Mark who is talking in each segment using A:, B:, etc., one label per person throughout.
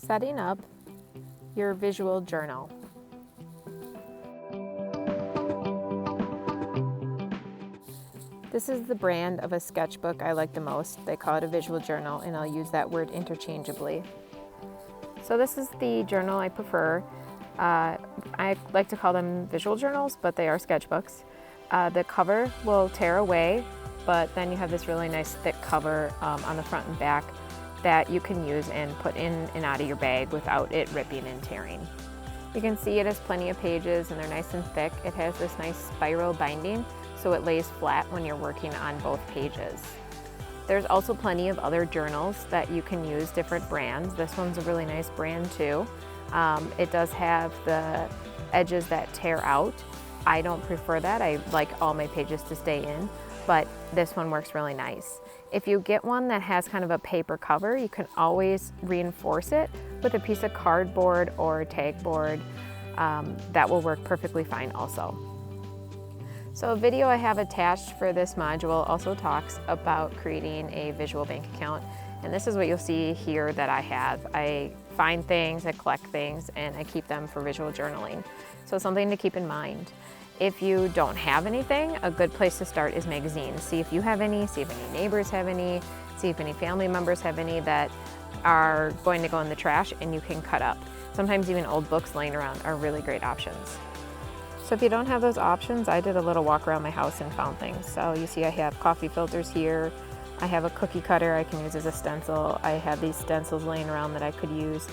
A: Setting up your visual journal. This is the brand of a sketchbook I like the most. They call it a visual journal, and I'll use that word interchangeably. So this is the journal I prefer. I like to call them visual journals, but they are sketchbooks. The cover will tear away, but then you have this really nice thick cover on the front and back that you can use and put in and out of your bag without it ripping and tearing. You can see it has plenty of pages and they're nice and thick. It has this nice spiral binding, so it lays flat when you're working on both pages. There's also plenty of other journals that you can use, different brands. This one's a really nice brand too. It does have the edges that tear out. I don't prefer that. I like all my pages to stay in, but this one works really nice. If you get one that has kind of a paper cover, you can always reinforce it with a piece of cardboard or tag board. That will work perfectly fine also. So a video I have attached for this module also talks about creating a visual bank account. And this is what you'll see here that I have. I find things, I collect things, and I keep them for visual journaling. So something to keep in mind. If you don't have anything, a good place to start is magazines. See if you have any, see if any neighbors have any, see if any family members have any that are going to go in the trash and you can cut up. Sometimes even old books laying around are really great options. So if you don't have those options, I did a little walk around my house and found things. So you see I have coffee filters here. I have a cookie cutter I can use as a stencil. I have these stencils laying around that I could use.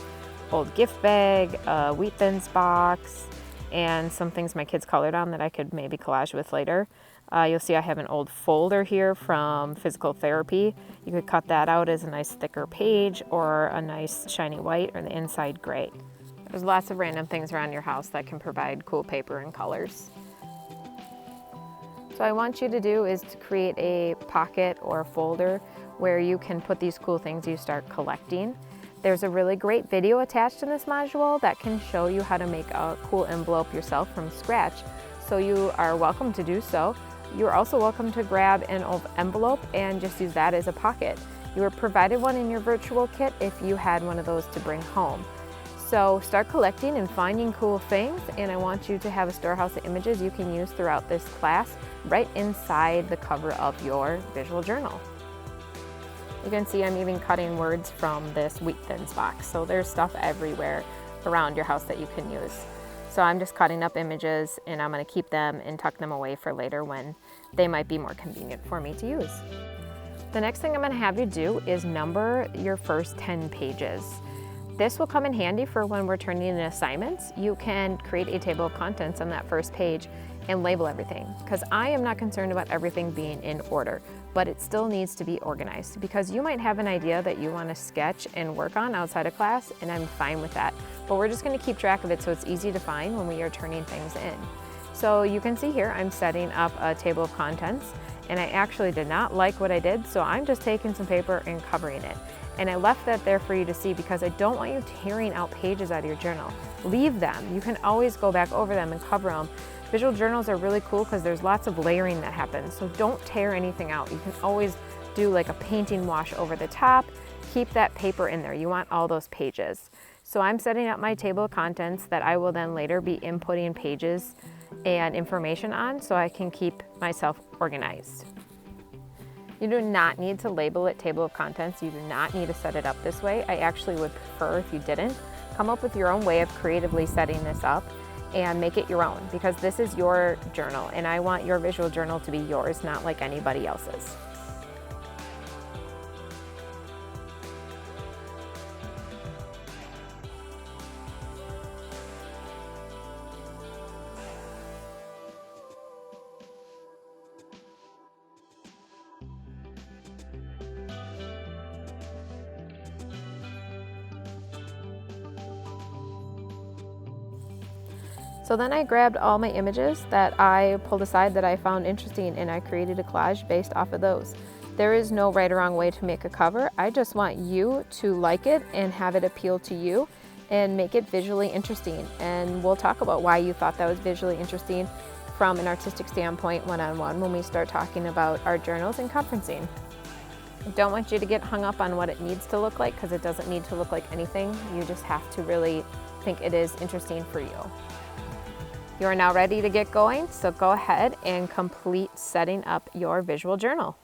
A: Old gift bag, a Wheat Thins box, and some things my kids colored on that I could maybe collage with later. You'll see I have an old folder here from physical therapy. You could cut that out as a nice thicker page or a nice shiny white or the inside gray. There's lots of random things around your house that can provide cool paper and colors. So what I want you to do is to create a pocket or a folder where you can put these cool things you start collecting. There's a really great video attached in this module that can show you how to make a cool envelope yourself from scratch. So you are welcome to do so. You're also welcome to grab an old envelope and just use that as a pocket. You were provided one in your virtual kit if you had one of those to bring home. So start collecting and finding cool things, and I want you to have a storehouse of images you can use throughout this class right inside the cover of your visual journal. You can see I'm even cutting words from this Wheat Thins box, so there's stuff everywhere around your house that you can use. So I'm just cutting up images and I'm going to keep them and tuck them away for later when they might be more convenient for me to use. The next thing I'm going to have you do is number your first 10 pages. This will come in handy for when we're turning in assignments. You can create a table of contents on that first page and label everything, because I am not concerned about everything being in order, but it still needs to be organized because you might have an idea that you want to sketch and work on outside of class, and I'm fine with that. But we're just going to keep track of it so it's easy to find when we are turning things in. So you can see here I'm setting up a table of contents, and I actually did not like what I did, so I'm just taking some paper and covering it. And I left that there for you to see because I don't want you tearing out pages out of your journal. Leave them. You can always go back over them and cover them. Visual journals are really cool because there's lots of layering that happens, so don't tear anything out. You can always do like a painting wash over the top. Keep that paper in there. You want all those pages. So I'm setting up my table of contents that I will then later be inputting pages and information on so I can keep myself organized. You do not need to label it table of contents. You do not need to set it up this way. I actually would prefer if you didn't. Come up with your own way of creatively setting this up and make it your own, because this is your journal and I want your visual journal to be yours, not like anybody else's. So then I grabbed all my images that I pulled aside that I found interesting, and I created a collage based off of those. There is no right or wrong way to make a cover. I just want you to like it and have it appeal to you and make it visually interesting. And we'll talk about why you thought that was visually interesting from an artistic standpoint one-on-one when we start talking about our journals and conferencing. Don't want you to get hung up on what it needs to look like, because it doesn't need to look like anything. You just have to really think it is interesting for you. You are now ready to get going, so go ahead and complete setting up your visual journal.